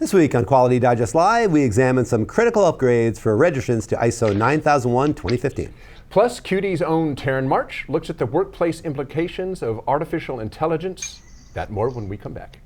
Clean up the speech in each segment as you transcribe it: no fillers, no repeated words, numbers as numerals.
This week on Quality Digest Live, we examine some critical upgrades for registrants to ISO 9001:2015. Plus, QD's own Taryn March looks at the workplace implications of artificial intelligence. That and more when we come back.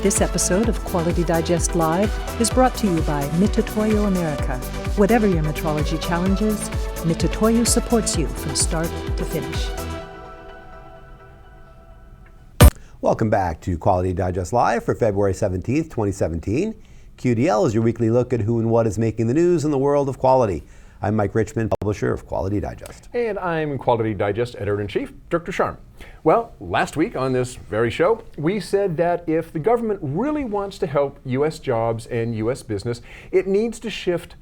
This episode of Quality Digest Live is brought to you by Mitutoyo America. Whatever your metrology challenges, Mitutoyo supports you from start to finish. Welcome back to Quality Digest Live for February 17th, 2017. QDL is your weekly look at who and what is making the news in the world of quality. I'm Mike Richmond, publisher of Quality Digest. And I'm Quality Digest Editor-in-Chief, Dr. Sharm. Well, last week on this very show, we said that if the government really wants to help U.S. jobs and U.S. business, it needs to shift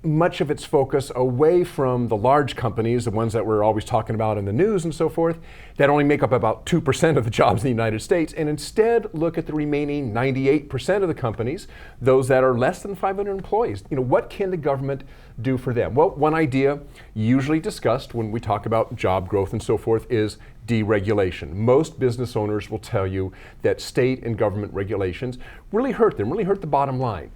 much of its focus away from the large companies, the ones that we're always talking about in the news and so forth, that only make up about 2% of the jobs in the United States, and instead look at the remaining 98% of the companies, those that are less than 500 employees. What can the government do for them? Well, one idea usually discussed when we talk about job growth and so forth is deregulation. Most business owners will tell you that state and government regulations really hurt them, really hurt the bottom line.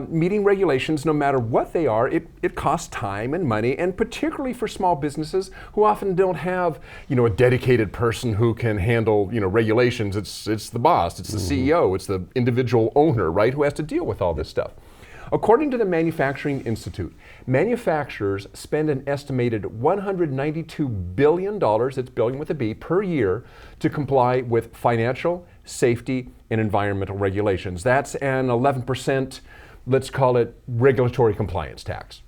Meeting regulations, no matter what they are, it costs time and money, and particularly for small businesses who often don't have, a dedicated person who can handle, regulations. It's the boss, it's the CEO, it's the individual owner, right, who has to deal with all this stuff. According to the Manufacturing Institute, manufacturers spend an estimated $192 billion, that's billion with a B, per year to comply with financial, safety, and environmental regulations. That's an 11%, let's call it regulatory compliance tax.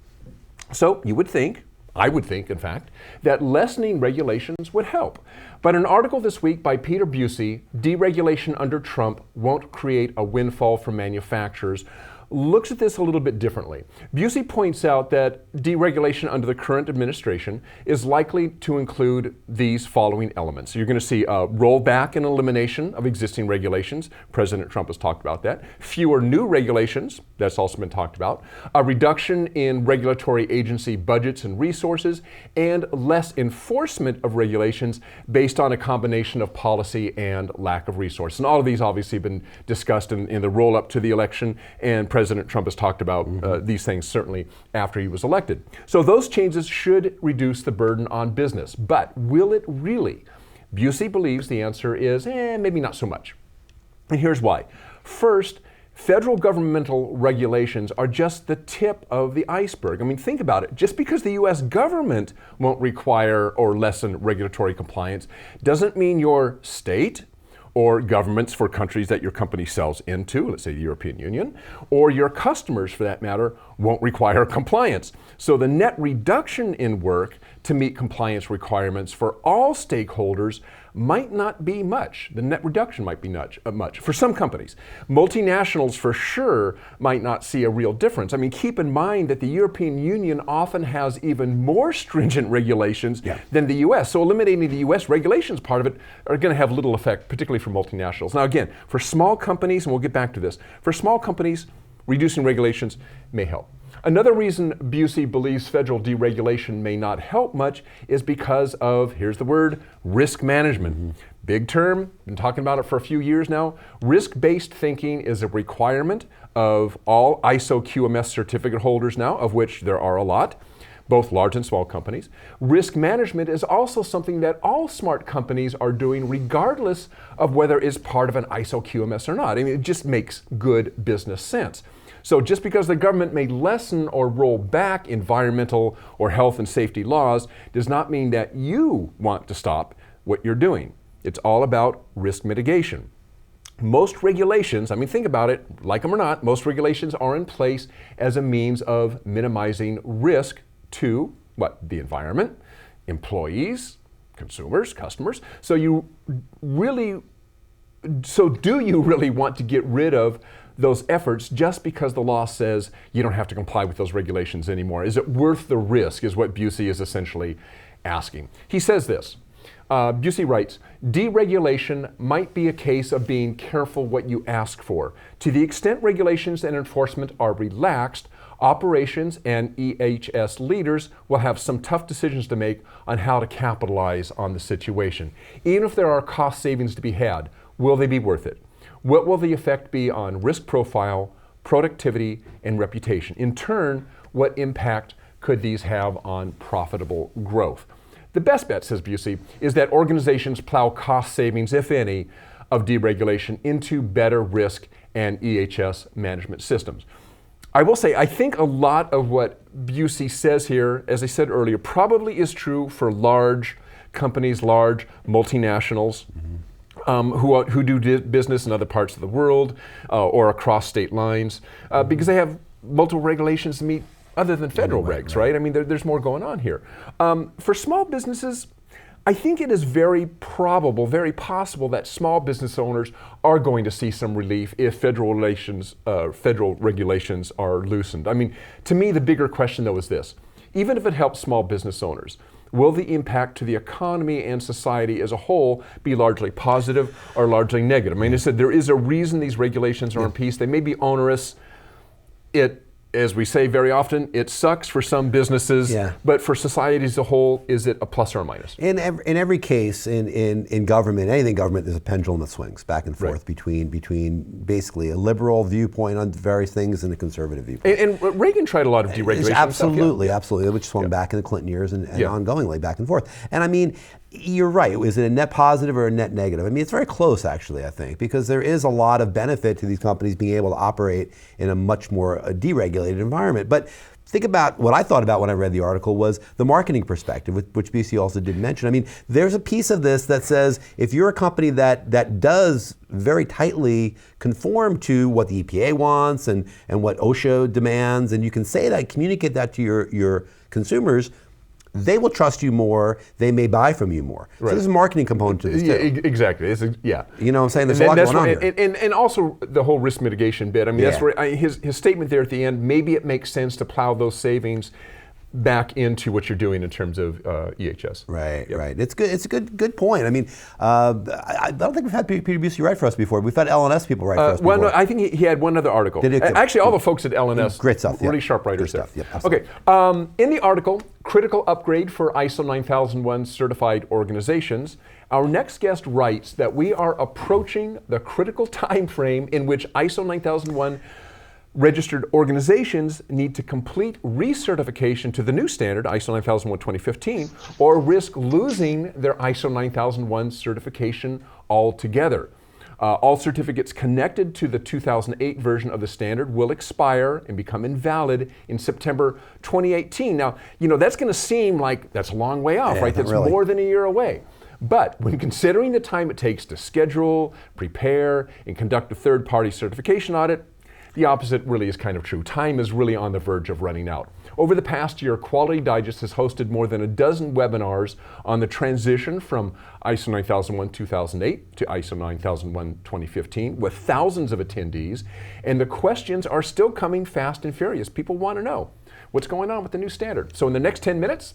So you would think, I would think, in fact, that lessening regulations would help. But an article this week by Peter Busey, Deregulation Under Trump Won't Create a Windfall for Manufacturers, looks at this a little bit differently. Busey points out that deregulation under the current administration is likely to include these following elements. So you're going to see a rollback and elimination of existing regulations. President Trump has talked about that. Fewer new regulations. That's also been talked about. A reduction in regulatory agency budgets and resources, and less enforcement of regulations based on a combination of policy and lack of resource. And all of these obviously have been discussed in the roll-up to the election, and President Trump has talked about these things certainly after he was elected. So those changes should reduce the burden on business. But will it really? Busey believes the answer is maybe not so much. And here's why. First, federal governmental regulations are just the tip of the iceberg. I mean, think about it. Just because the U.S. government won't require or lessen regulatory compliance doesn't mean your state or governments for countries that your company sells into, let's say the European Union, or your customers for that matter, won't require compliance. So the net reduction in work to meet compliance requirements for all stakeholders might not be much. The net reduction might be much for some companies. Multinationals for sure might not see a real difference. I mean, keep in mind that the European Union often has even more stringent regulations than the US. So eliminating the US regulations part of it are going to have little effect, particularly for multinationals. Now again, for small companies, and we'll get back to this, for small companies, reducing regulations may help. Another reason Busey believes federal deregulation may not help much is because of, here's the word, risk management. Big term, been talking about it for a few years now. Risk-based thinking is a requirement of all ISO QMS certificate holders now, of which there are a lot, both large and small companies. Risk management is also something that all smart companies are doing regardless of whether it's part of an ISO QMS or not. I mean, it just makes good business sense. So just because the government may lessen or roll back environmental or health and safety laws does not mean that you want to stop what you're doing. It's all about risk mitigation. Most regulations, I mean, think about it, like them or not, most regulations are in place as a means of minimizing risk to what? The environment, employees, consumers, customers. So do you really want to get rid of those efforts just because the law says you don't have to comply with those regulations anymore? Is it worth the risk, is what Busey is essentially asking. He says this. Busey writes, deregulation might be a case of being careful what you ask for. To the extent regulations and enforcement are relaxed, operations and EHS leaders will have some tough decisions to make on how to capitalize on the situation. Even if there are cost savings to be had, will they be worth it? What will the effect be on risk profile, productivity, and reputation? In turn, what impact could these have on profitable growth? The best bet, says Busey, is that organizations plow cost savings, if any, of deregulation into better risk and EHS management systems. I will say, I think a lot of what Busey says here, as I said earlier, probably is true for large companies, large multinationals, who do business in other parts of the world or across state lines, because they have multiple regulations to meet other than federal regs, right? I mean, there's more going on here. For small businesses, I think it is very probable, very possible that small business owners are going to see some relief if federal regulations are loosened. I mean, to me, the bigger question though is this. Even if it helps small business owners, will the impact to the economy and society as a whole be largely positive or largely negative? I mean, I said there is a reason these regulations are in place. They may be onerous. As we say very often, it sucks for some businesses, but for society as a whole, is it a plus or a minus? In every case, in government, anything government, there's a pendulum that swings back and forth between basically a liberal viewpoint on various things and a conservative viewpoint. And Reagan tried a lot of deregulation. Absolutely, absolutely, which swung back in the Clinton years and ongoingly back and forth. And I mean, you're right. Is it a net positive or a net negative? I mean, it's very close, actually, I think, because there is a lot of benefit to these companies being able to operate in a much more deregulated environment. But think about what I thought about when I read the article was the marketing perspective, which BC also did mention. I mean, there's a piece of this that says if you're a company that does very tightly conform to what the EPA wants and what OSHA demands, and you can say that, communicate that to your consumers, they will trust you more, they may buy from you more. So there's a marketing component to this too. Exactly. You know what I'm saying? There's a lot going on here. And also the whole risk mitigation bit. I mean, that's where his statement there at the end, maybe it makes sense to plow those savings back into what you're doing in terms of EHS. Right. It's good. It's a good point. I mean, I don't think we've had Peter Busey write for us before. We've had LNS people write for us before. Well, no, I think he had one other article. Actually, all the folks at LNS, great stuff. Really sharp writers there. Okay. In the article, critical upgrade for ISO 9001 certified organizations, our next guest writes that we are approaching the critical time frame in which ISO 9001 registered organizations need to complete recertification to the new standard, ISO 9001:2015, or risk losing their ISO 9001 certification altogether. All certificates connected to the 2008 version of the standard will expire and become invalid in September 2018. Now, that's going to seem like that's a long way off, right? That's really more than a year away. But when considering the time it takes to schedule, prepare, and conduct a third-party certification audit, the opposite really is kind of true. Time is really on the verge of running out. Over the past year, Quality Digest has hosted more than a dozen webinars on the transition from ISO 9001:2008 to ISO 9001:2015 with thousands of attendees, and the questions are still coming fast and furious. People want to know what's going on with the new standard. So in the next 10 minutes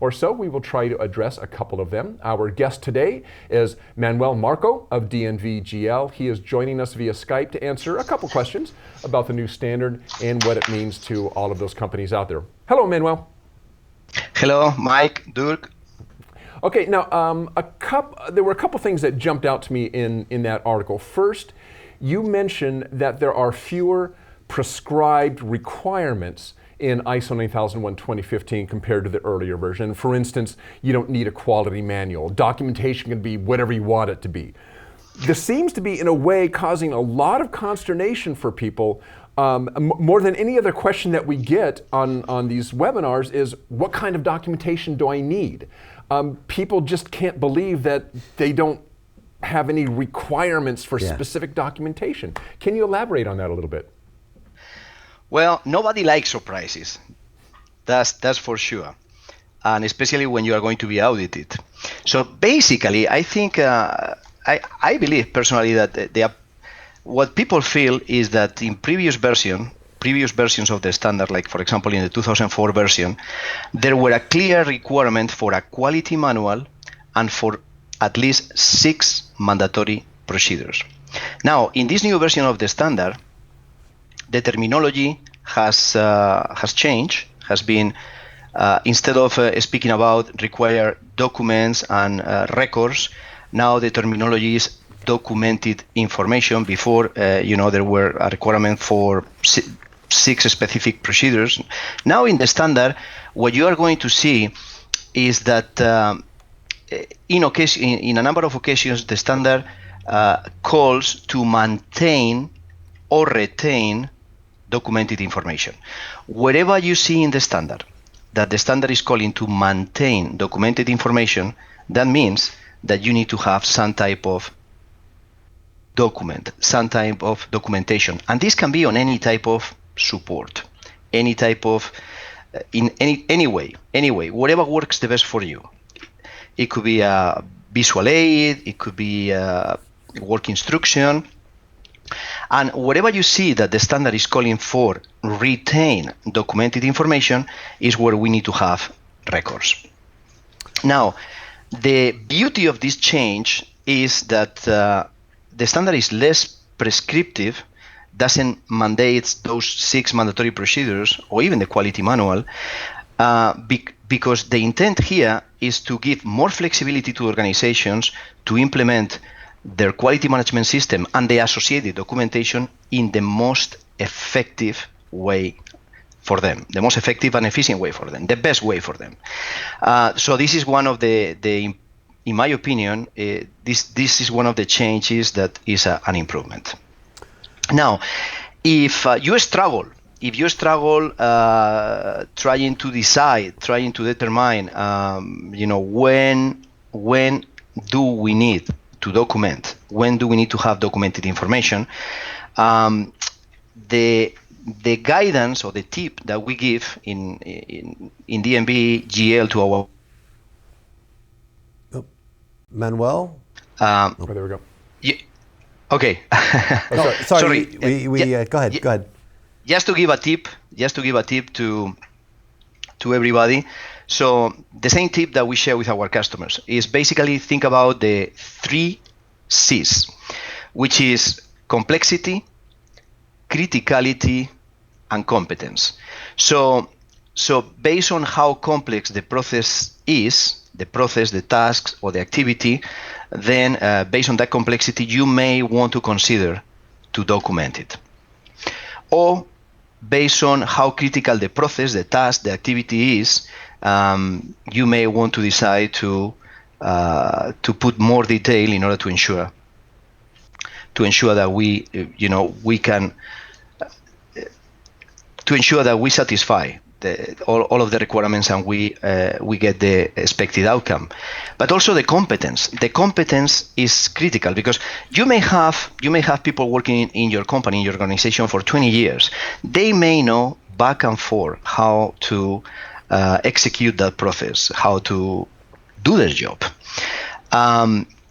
or so, we will try to address a couple of them. Our guest today is Manuel Marco of DNV-GL. He is joining us via Skype to answer a couple questions about the new standard and what it means to all of those companies out there. Hello, Manuel. Hello, Mike, Dirk. Okay, now there were a couple things that jumped out to me in that article. First, you mentioned that there are fewer prescribed requirements in ISO 9001:2015 compared to the earlier version. For instance, you don't need a quality manual. Documentation can be whatever you want it to be. This seems to be, in a way, causing a lot of consternation for people. More than any other question that we get on these webinars is, what kind of documentation do I need? People just can't believe that they don't have any requirements for specific documentation. Can you elaborate on that a little bit? Well, nobody likes surprises. That's for sure, and especially when you are going to be audited. So basically, I think I believe personally that what people feel is that in previous versions of the standard, like for example in the 2004 version, there were a clear requirement for a quality manual and for at least 6 mandatory procedures. Now, in this new version of the standard, the terminology has changed, has been, instead of speaking about required documents and records, now the terminology is documented information. Before, there were a requirement for 6 specific procedures. Now in the standard, what you are going to see is that in a number of occasions, the standard calls to maintain or retain documented information. Wherever you see in the standard that the standard is calling to maintain documented information, that means that you need to have some type of document, some type of documentation. And this can be on any type of support, any type of, in any way, whatever works the best for you. It could be a visual aid, it could be a work instruction. And wherever you see that the standard is calling for retain documented information is where we need to have records. Now, the beauty of this change is that the standard is less prescriptive, doesn't mandate those 6 mandatory procedures or even the quality manual, because the intent here is to give more flexibility to organizations to implement their quality management system and the associated documentation in the most effective way for them, the most effective and efficient way for them, the best way for them. So this is one of the in my opinion, this is one of the changes that is an improvement. Now, if you struggle trying to determine, when do we need to document, when do we need to have documented information, the guidance or the tip that we give in DNB GL to our Manuel? Oh, there we go. Okay. Sorry. Go ahead. Just to give a tip to everybody. So the same tip that we share with our customers is basically think about the 3 C's, which is complexity, criticality, and competence. So based on how complex the process is, the tasks, or the activity, then based on that complexity, you may want to consider to document it. Or based on how critical the process, the task, the activity is, you may want to decide to put more detail in order to ensure that we satisfy all of the requirements and we get the expected outcome. But also the competence. The competence is critical because you may have people working in your company, in your organization for 20 years. They may know back and forth how to execute that process, how to do their job.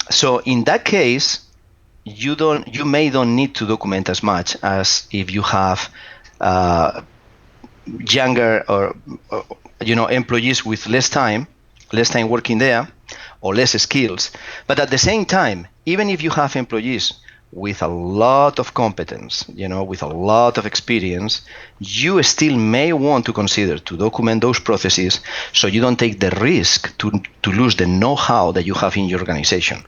So in that case, you may don't need to document as much as if you have younger or employees with less time working there, or less skills. But at the same time, even if you have employees with a lot of competence, with a lot of experience, you still may want to consider to document those processes so you don't take the risk to lose the know-how that you have in your organization.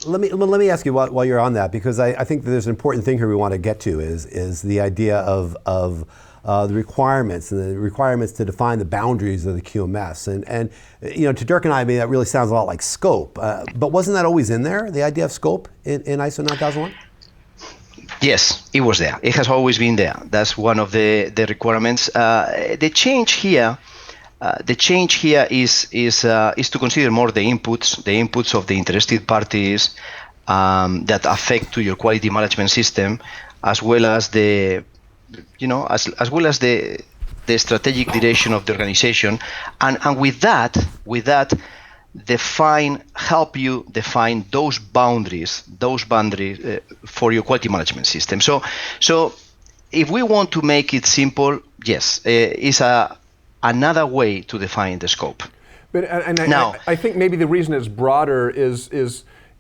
Let me ask you while you're on that, because I think that there's an important thing here we want to get to is the idea of the requirements and the requirements to define the boundaries of the QMS. And to Dirk and I mean, that really sounds a lot like scope. But wasn't that always in there, the idea of scope in ISO 9001? Yes, it was there. It has always been there. That's one of the requirements. The change here is to consider more the inputs of the interested parties that affect to your quality management system, as well as the strategic direction of the organization, and with that help you define those boundaries for your quality management system. So if we want to make it simple, yes, it's another way to define the scope. But I think maybe the reason it's broader is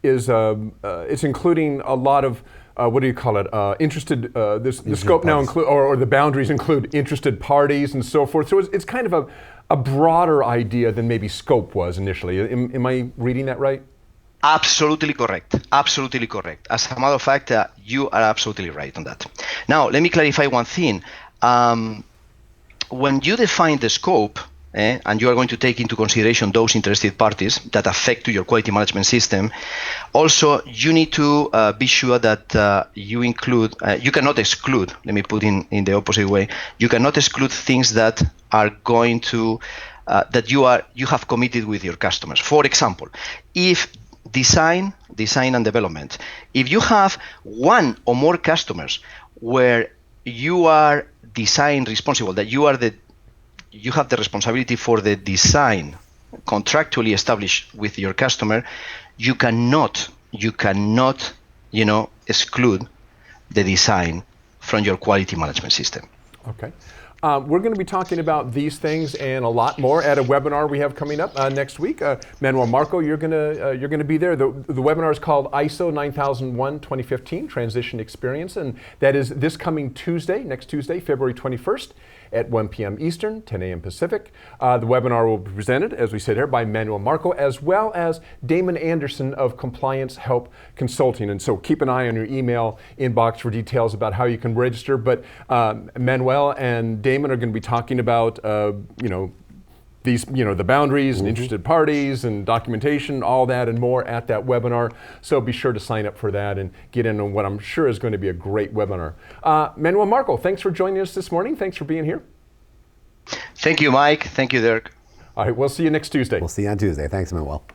it's including a lot of what do you call it? The scope now include, or the boundaries include interested parties and so forth. So it's kind of a broader idea than maybe scope was initially. Am I reading that right? Absolutely correct. Absolutely correct. As a matter of fact, you are absolutely right on that. Now, let me clarify one thing. When you define the scope, and you are going to take into consideration those interested parties that affect to your quality management system, also you need to be sure that you include, you cannot exclude, let me put in the opposite way, you cannot exclude things that are going to, that you have committed with your customers. For example, if design and development, if you have one or more customers where you are design responsible, that you have the responsibility for the design contractually established with your customer, you cannot, exclude the design from your quality management system. Okay. We're going to be talking about these things and a lot more at a webinar we have coming up next week. Manuel Marco, you're going to be there. The webinar is called ISO 9001 2015 Transition Experience, and that is this coming Tuesday, next Tuesday, February 21st. At 1 p.m. Eastern, 10 a.m. Pacific. The webinar will be presented, as we said here, by Manuel Marco, as well as Damon Anderson of Compliance Help Consulting. And so keep an eye on your email inbox for details about how you can register. But Manuel and Damon are going to be talking about, these, the boundaries and interested parties and documentation, all that and more at that webinar. So be sure to sign up for that and get in on what I'm sure is going to be a great webinar. Manuel Marco, thanks for joining us this morning. Thanks for being here. Thank you, Mike. Thank you, Dirk. All right, we'll see you next Tuesday. We'll see you on Tuesday. Thanks, Manuel.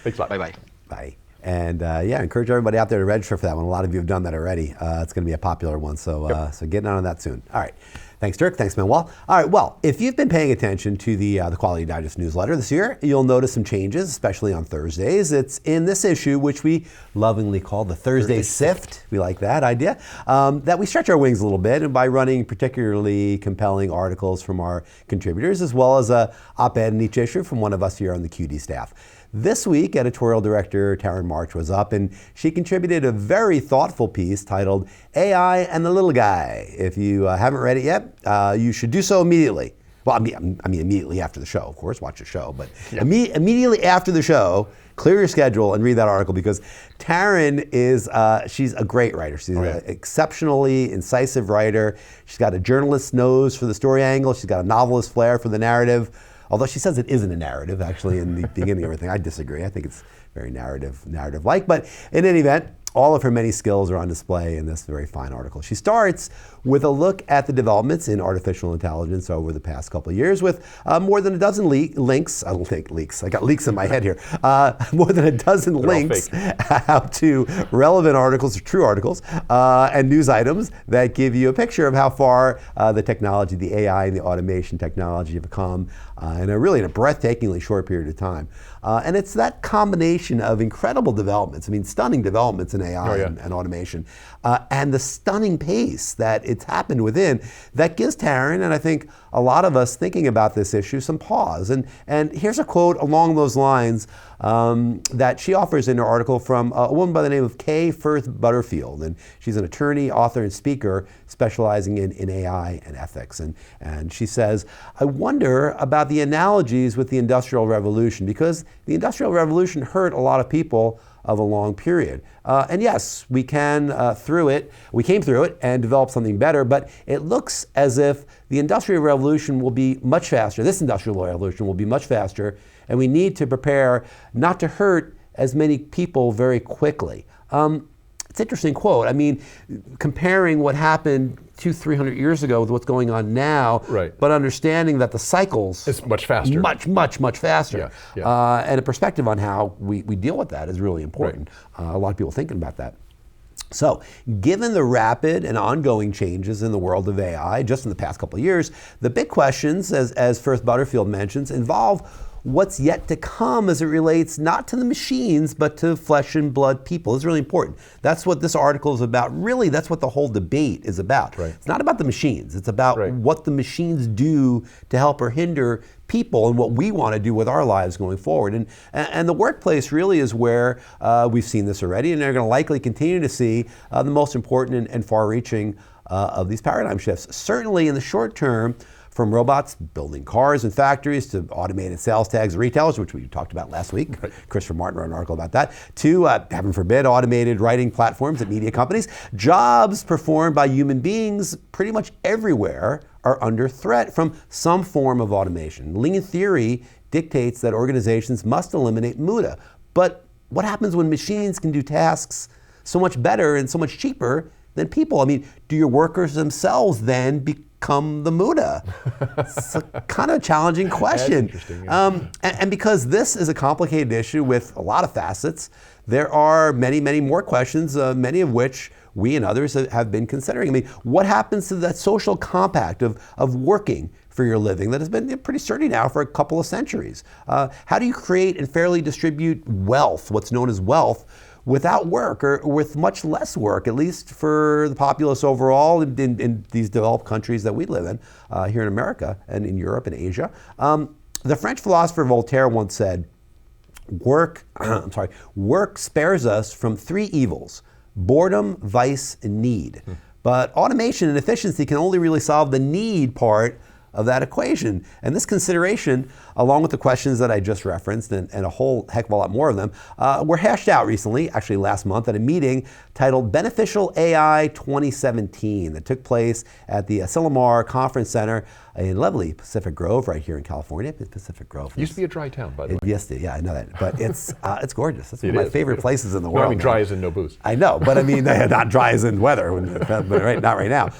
Thanks a lot. Bye-bye. Bye. And encourage everybody out there to register for that one. A lot of you have done that already. It's going to be a popular one, so so get on that soon. All right. Thanks, Dirk. Thanks, Manuel. All right. Well, if you've been paying attention to the Quality Digest newsletter this year, you'll notice some changes, especially on Thursdays. It's in this issue, which we lovingly call the Thursday Sift. We like that idea. That we stretch our wings a little bit, and by running particularly compelling articles from our contributors, as well as a op-ed in each issue from one of us here on the QD staff. This week, editorial director Taryn March was up, and she contributed a very thoughtful piece titled AI and the Little Guy. If you haven't read it yet, you should do so immediately. Well, I mean immediately after the show, of course, watch the show, but immediately after the show, clear your schedule and read that article, because Taryn is, she's a great writer. She's an exceptionally incisive writer. She's got a journalist's nose for the story angle. She's got a novelist flair for the narrative. Although she says it isn't a narrative, actually, in the beginning of everything. I disagree. I think it's very narrative-like. But in any event, all of her many skills are on display in this very fine article. She starts with a look at the developments in artificial intelligence over the past couple of years, with more than a dozen links. I don't think leaks. I got leaks in my head here. More than a dozen links out to relevant articles, true articles, and news items that give you a picture of how far the technology, the AI and the automation technology have come in a breathtakingly short period of time. And it's that combination of incredible developments, stunning developments in AI and automation, and the stunning pace that it's happened within, that gives Taryn, and I think a lot of us thinking about this issue, some pause. And here's a quote along those lines that she offers in her article from a woman by the name of Kay Firth Butterfield. And she's an attorney, author, and speaker specializing in AI and ethics. And she says, I wonder about the analogies with the Industrial Revolution, because the Industrial Revolution hurt a lot of people of a long period. And yes, we came through it and developed something better, but it looks as if the Industrial Revolution will be much faster. This Industrial Revolution will be much faster, and we need to prepare not to hurt as many people very quickly. It's an interesting quote. Comparing what happened 200-300 years ago with what's going on now, but understanding that the cycles is much faster, much faster, and a perspective on how we deal with that is really important. A lot of people thinking about that. So, given the rapid and ongoing changes in the world of AI just in the past couple of years, the big questions, as Firth Butterfield mentions, involve what's yet to come as it relates not to the machines, but to flesh and blood people. This is really important. That's what this article is about. Really, that's what the whole debate is about. Right. It's not about the machines. It's about what the machines do to help or hinder people and what we want to do with our lives going forward. And the workplace really is where we've seen this already, and they're going to likely continue to see the most important and far-reaching of these paradigm shifts. Certainly in the short term, from robots building cars and factories to automated sales tags at retailers, which we talked about last week. Right. Christopher Martin wrote an article about that, to, heaven forbid, automated writing platforms at media companies. Jobs performed by human beings pretty much everywhere are under threat from some form of automation. Lean theory dictates that organizations must eliminate muda. But what happens when machines can do tasks so much better and so much cheaper than people? I mean, do your workers themselves then become the muda? It's a kind of challenging question. That's interesting, yeah. And because this is a complicated issue with a lot of facets, there are many, many more questions, many of which we and others have been considering. I mean, what happens to that social compact of working for your living that has been pretty sturdy now for a couple of centuries? How do you create and fairly distribute wealth, what's known as wealth, without work or with much less work, at least for the populace overall in these developed countries that we live in, here in America and in Europe and Asia? The French philosopher Voltaire once said, work spares us from three evils: boredom, vice, and need. But automation and efficiency can only really solve the need part of that equation. And this consideration, along with the questions that I just referenced and a whole heck of a lot more of them, were hashed out recently, actually last month, at a meeting titled Beneficial AI 2017 that took place at the Asilomar Conference Center in lovely Pacific Grove, right here in California. Pacific Grove Used to be a dry town, by the way. Yes, yeah, I know that. But it's gorgeous. It's one of my favorite places in the world. No, I mean, dry as in no booze. I know, but I mean, not dry as in weather, but not right now.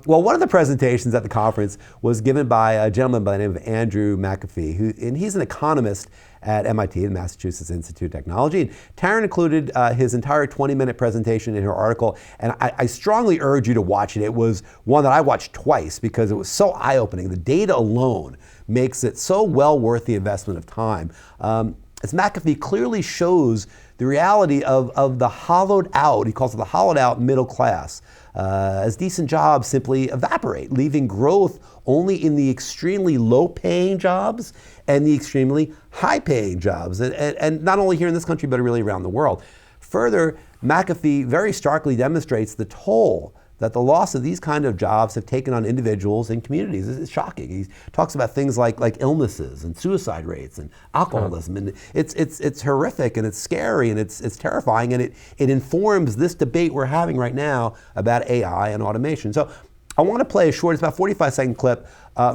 Well, one of the presentations at the conference was given by a gentleman by the name of Andrew McAfee, and he's an economist at MIT, the Massachusetts Institute of Technology. And Taryn included his entire 20-minute presentation in her article, and I strongly urge you to watch it. It was one that I watched twice because it was so eye-opening. The data alone makes it so well worth the investment of time. As McAfee clearly shows the reality of the hollowed out, he calls it the hollowed out middle class, as decent jobs simply evaporate, leaving growth only in the extremely low-paying jobs and the extremely high-paying jobs, and not only here in this country, but really around the world. Further, McAfee very starkly demonstrates the toll that the loss of these kind of jobs have taken on individuals and communities. It's shocking. He talks about things like illnesses and suicide rates and alcoholism, and it's horrific and it's scary and it's terrifying, and it informs this debate we're having right now about AI and automation. So I want to play a short, it's about 45-second clip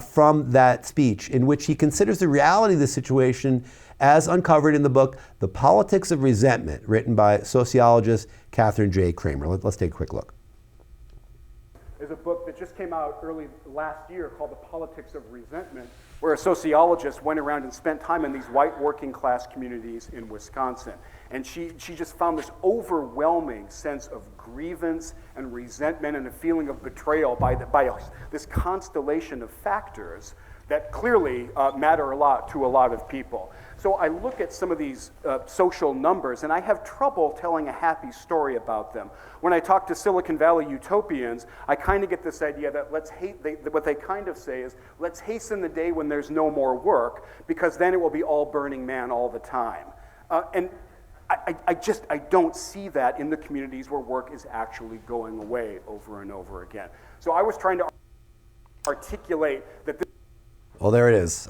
from that speech in which he considers the reality of the situation as uncovered in the book, The Politics of Resentment, written by sociologist Catherine J. Kramer. Let's take a quick look. Is a book that just came out early last year called The Politics of Resentment, where a sociologist went around and spent time in these white working class communities in Wisconsin. And she just found this overwhelming sense of grievance and resentment and a feeling of betrayal by this constellation of factors that clearly matter a lot to a lot of people. So I look at some of these social numbers, and I have trouble telling a happy story about them. When I talk to Silicon Valley utopians, I kind of get this idea that what they kind of say is, let's hasten the day when there's no more work, because then it will be all Burning Man all the time. And I don't see that in the communities where work is actually going away over and over again. So I was trying to articulate that this. Well, there it is.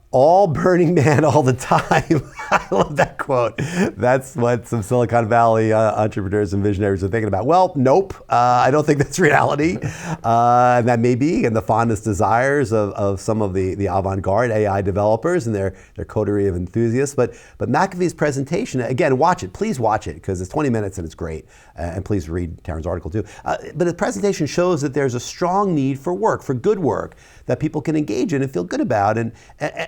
All Burning Man all the time. I love that quote. That's what some Silicon Valley entrepreneurs and visionaries are thinking about. Well, nope. I don't think that's reality. And that may be in the fondest desires of some of the avant-garde AI developers and their coterie of enthusiasts. But McAfee's presentation, again, watch it. Please watch it, because it's 20 minutes and it's great. And please read Taryn's article too. But the presentation shows that there's a strong need for work, for good work, that people can engage in and feel good about. And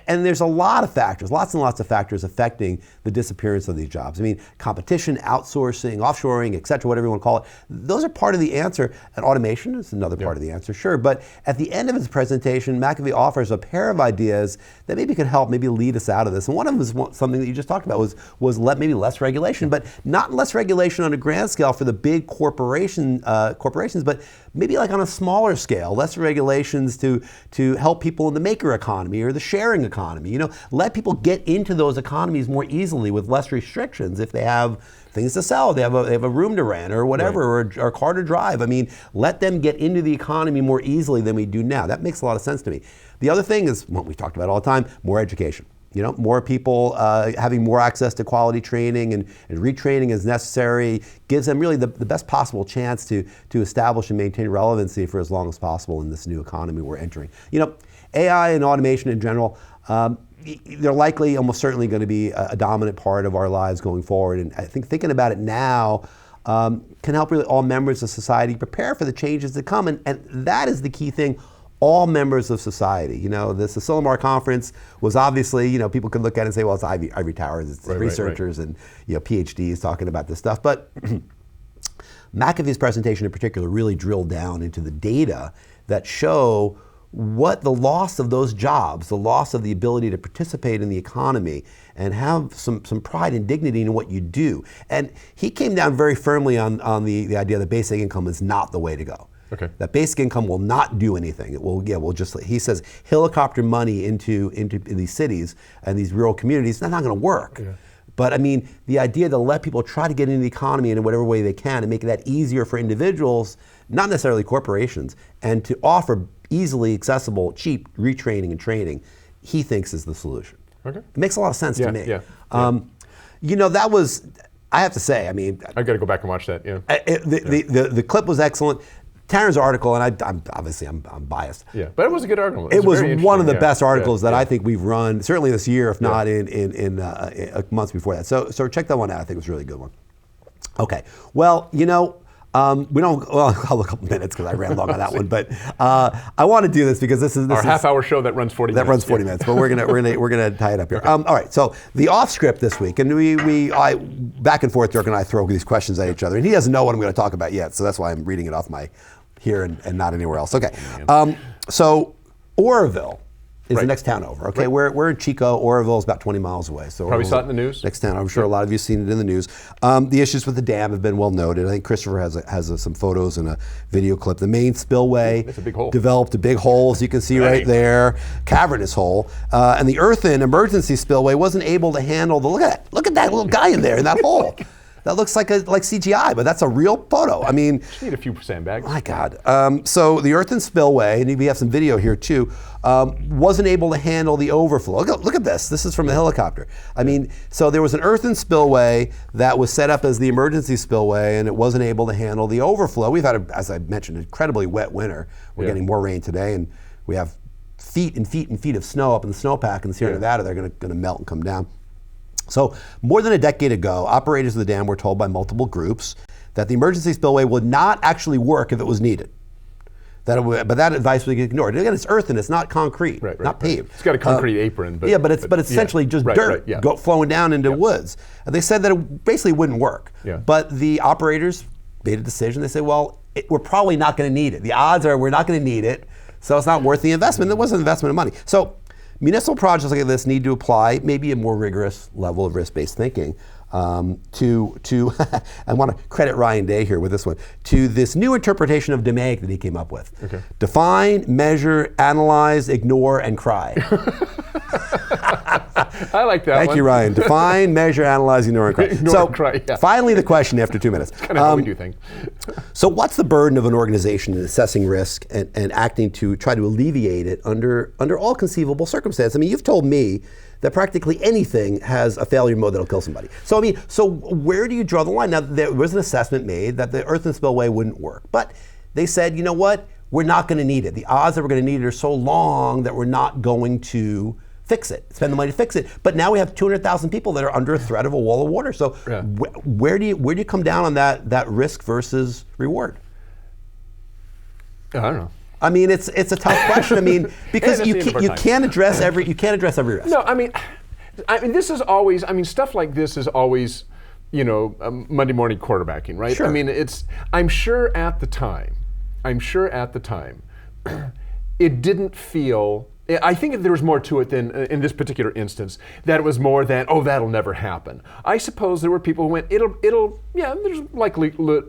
And there's a lot of factors, lots and lots of factors affecting the disappearance of these jobs. I mean, competition, outsourcing, offshoring, et cetera, whatever you want to call it, those are part of the answer. And automation is another part of the answer, sure. But at the end of his presentation, McAfee offers a pair of ideas that maybe could help maybe lead us out of this. And one of them is something that you just talked about was maybe less regulation, but not less regulation on a grand scale for the big corporations, but maybe like on a smaller scale, less regulations to help people in the maker economy or the sharing economy. You know, let people get into those economies more easily with less restrictions if they have things to sell, they have a room to rent or whatever, or a car to drive. I mean, let them get into the economy more easily than we do now. That makes a lot of sense to me. The other thing is what we talked about all the time, more education. You know, more people having more access to quality training and retraining as necessary gives them really the best possible chance to establish and maintain relevancy for as long as possible in this new economy we're entering. You know, AI and automation in general, they're likely, almost certainly going to be a dominant part of our lives going forward. And I think thinking about it now can help really all members of society prepare for the changes that come. And that is the key thing. All members of society. You know, this Asilomar conference was obviously, you know, people could look at it and say, well, it's ivory towers, it's researchers and, you know, PhDs talking about this stuff. But McAfee's presentation in particular really drilled down into the data that show what the loss of those jobs, the loss of the ability to participate in the economy and have some pride and dignity in what you do. And he came down very firmly on the idea that basic income is not the way to go. Okay. That basic income will not do anything. It will, we'll just, he says, helicopter money into these cities and these rural communities, that's not going to work. Yeah. But I mean, the idea to let people try to get into the economy in whatever way they can and make that easier for individuals, not necessarily corporations, and to offer easily accessible, cheap retraining and training, he thinks is the solution. Okay. It makes a lot of sense to me. Yeah. You know, that was, I have to say, I mean, I've got to go back and watch that. Yeah. The clip was excellent. Taryn's article, and I'm obviously biased. Yeah, but it was a good article. It was one of the best articles that I think we've run, certainly this year, if not in months before that. So check that one out. I think it was a really good one. Okay, well, you know, we don't. Well, I'll have a couple minutes because I ran long on that one, but I want to do this because this is our half-hour show that runs 40 minutes. That runs 40 minutes, but we're gonna tie it up here. Okay. All right. So the off script this week, and I back and forth, Dirk and I throw these questions at each other, and he doesn't know what I'm going to talk about yet, so that's why I'm reading it off my here and not anywhere else. Okay. So Oroville is the next town over. Okay, we're in Chico. Oroville is about 20 miles away. So probably saw it in the news. Next town. I'm sure a lot of you have seen it in the news. The issues with the dam have been well noted. I think Christopher has some photos and a video clip. The main spillway developed a big hole, as you can see right there, cavernous hole, and the earthen emergency spillway wasn't able to handle the. Look at that little guy in there in that hole. That looks like CGI, but that's a real photo. I mean, just need a few sandbags. My God. So the earthen spillway, and we have some video here too, wasn't able to handle the overflow. Look at this. This is from the helicopter. I mean, so there was an earthen spillway that was set up as the emergency spillway, and it wasn't able to handle the overflow. We've had, as I mentioned, an incredibly wet winter. We're getting more rain today, and we have feet and feet and feet of snow up in the snowpack in the Sierra Nevada. They're going to melt and come down. So more than a decade ago, operators of the dam were told by multiple groups that the emergency spillway would not actually work if it was needed. But that advice was ignored. Again, it's earthen, it's not concrete, not paved. It's got a concrete apron. But, but it's essentially just dirt flowing down into woods. And they said that it basically wouldn't work. Yeah. But the operators made a decision. They said, well, we're probably not going to need it. The odds are we're not going to need it, so it's not worth the investment. It was an investment of money. So municipal projects like this need to apply maybe a more rigorous level of risk-based thinking to I want to credit Ryan Day here with this one, to this new interpretation of DMAIC that he came up with. Okay. Define, measure, analyze, ignore, and cry. I like that Thank you, Ryan. Define, measure, analyze, ignore, and cry. Ignore and cry, finally the question after 2 minutes. Kind of how we do things. So what's the burden of an organization in assessing risk and acting to try to alleviate it under all conceivable circumstances? I mean, you've told me that practically anything has a failure mode that'll kill somebody. So I mean, so where do you draw the line? Now, there was an assessment made that the earthen spillway wouldn't work, but they said, you know what? We're not going to need it. The odds that we're going to need it are so long that we're not going to fix it, spend the money to fix it. But now we have 200,000 people that are under a threat of a wall of water. So where do you come down on that risk versus reward? I don't know. I mean, it's a tough question. I mean, because you can't address every risk. No, I mean, this is always. I mean, stuff like this is always, Monday morning quarterbacking, right? Sure. I mean, I'm sure at the time, it didn't feel. I think there was more to it than in this particular instance. That it was more than, oh, that'll never happen. I suppose there were people who went, there's a likelihood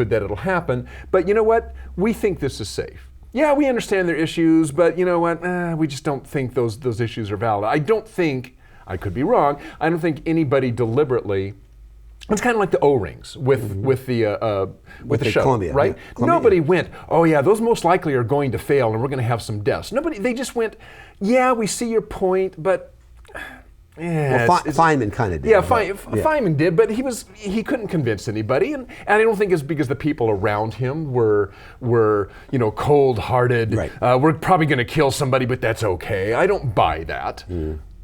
that it'll happen. But you know what? We think this is safe. Yeah, we understand their issues, but you know what? We just don't think those issues are valid. I don't think, I could be wrong, I don't think anybody deliberately. It's kind of like the O-rings with the show, Columbia, right? Yeah. Columbia, Nobody went, oh yeah, those most likely are going to fail and we're going to have some deaths. They just went, yeah, we see your point, but Feynman kind of did. Yeah, Feynman did, but he couldn't convince anybody, and I don't think it's because the people around him were cold-hearted. Right. We're probably going to kill somebody, but that's okay. I don't buy that.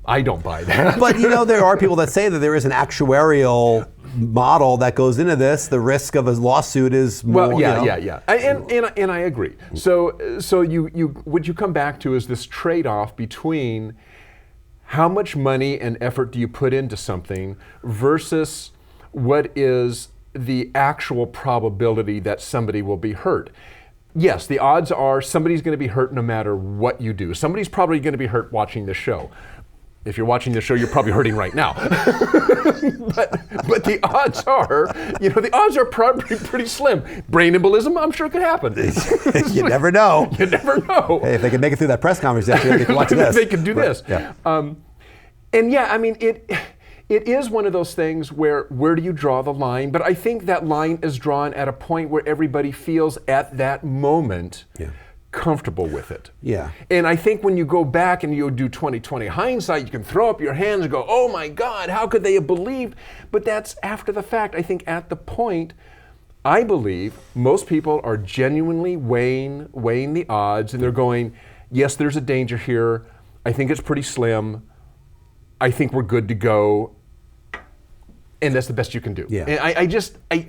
I don't buy that. But there are people that say that there is an actuarial model that goes into this. The risk of a lawsuit is more. Well, yeah. And I agree. So what you come back to is this trade-off between how much money and effort do you put into something versus what is the actual probability that somebody will be hurt. Yes, the odds are somebody's going to be hurt no matter what you do. Somebody's probably going to be hurt watching this show. If you're watching the show, you're probably hurting right now. but the odds are probably pretty slim. Brain embolism, I'm sure it could happen. You never know. You never know. Hey, if they can make it through that press conference, they can watch this. They can do this. Yeah. It is one of those things where do you draw the line? But I think that line is drawn at a point where everybody feels at that moment comfortable with it. Yeah. And I think when you go back and you do 20/20 hindsight, you can throw up your hands and go, oh my God, how could they have believed? But that's after the fact. I think at the point, I believe most people are genuinely weighing the odds, and they're going, yes, there's a danger here. I think it's pretty slim. I think we're good to go. And that's the best you can do. Yeah. And I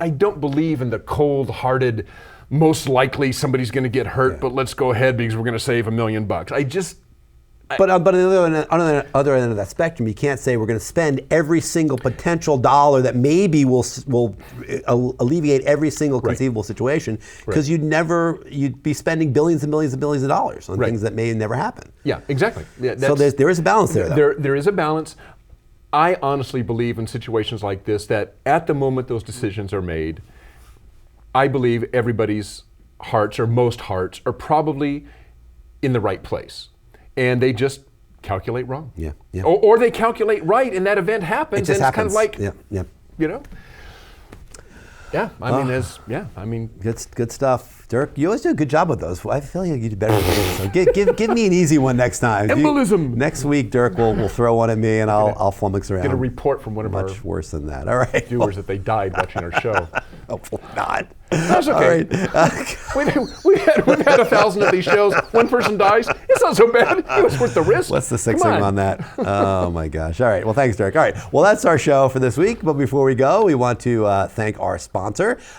don't believe in the cold-hearted, most likely somebody's going to get hurt, but let's go ahead because we're going to save $1 million. But on the other end of that spectrum, you can't say we're going to spend every single potential dollar that maybe will alleviate every single conceivable situation, because you'd be spending billions and millions and billions of dollars on things that may never happen. Yeah, exactly. Yeah, so there is a balance there, though. There is a balance. I honestly believe in situations like this that at the moment those decisions are made, I believe everybody's hearts, or most hearts, are probably in the right place. And they just calculate wrong. Yeah. Or they calculate right and that event happens. It just and happens. It's kind of like, I mean. Good stuff. Dirk, you always do a good job with those. I feel like you do better than me. So give me an easy one next time. Embolism. Next week, Dirk will throw one at me, and I'll flummox around. Get a report from one of much worse than that. All right. Viewers that they died watching our show. Hopefully not. That's okay. All right. We've had 1,000 of these shows. One person dies. It's not so bad. It was worth the risk. What's the sixth thing on that? Oh my gosh. All right. Well, thanks, Dirk. All right. Well, that's our show for this week. But before we go, we want to thank our sponsor.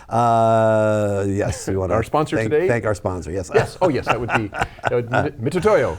Yes, we want our sponsor today. Thank our sponsor. Yes. Yes. Oh, yes. That would be Mitutoyo.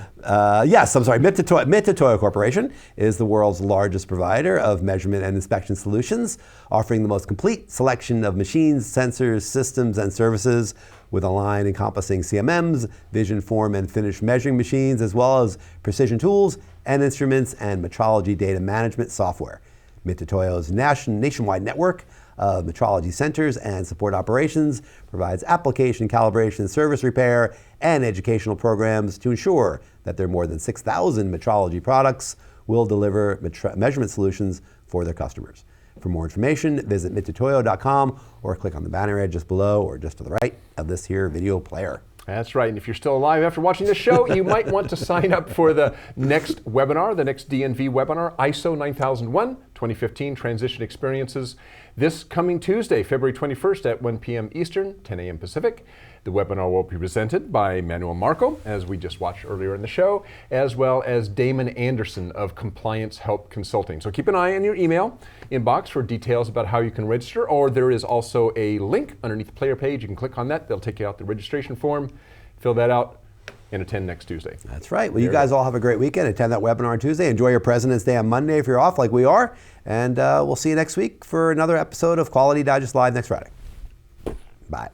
Yes. I'm sorry. Mitutoyo Corporation is the world's largest provider of measurement and inspection solutions, offering the most complete selection of machines, sensors, systems, and services, with a line encompassing CMMs, vision, form, and finish measuring machines, as well as precision tools and instruments and metrology data management software. Mitutoyo's nationwide network of metrology centers and support operations provides application, calibration, service repair, and educational programs to ensure that their more than 6,000 metrology products will deliver measurement solutions for their customers. For more information, visit mitutoyo.com or click on the banner ad just below or just to the right of this here video player. That's right. And if you're still alive after watching this show, you might want to sign up for the next webinar, the next DNV webinar, ISO 9001, 2015 Transition Experiences this coming Tuesday, February 21st at 1 p.m. Eastern, 10 a.m. Pacific. The webinar will be presented by Manuel Marco, as we just watched earlier in the show, as well as Damon Anderson of Compliance Help Consulting. So keep an eye on your email inbox for details about how you can register, or there is also a link underneath the player page. You can click on that. They'll take you out the registration form, fill that out, and attend next Tuesday. That's right. Well, you guys all have a great weekend. Attend that webinar on Tuesday. Enjoy your President's Day on Monday if you're off like we are. And we'll see you next week for another episode of Quality Digest Live next Friday. Bye.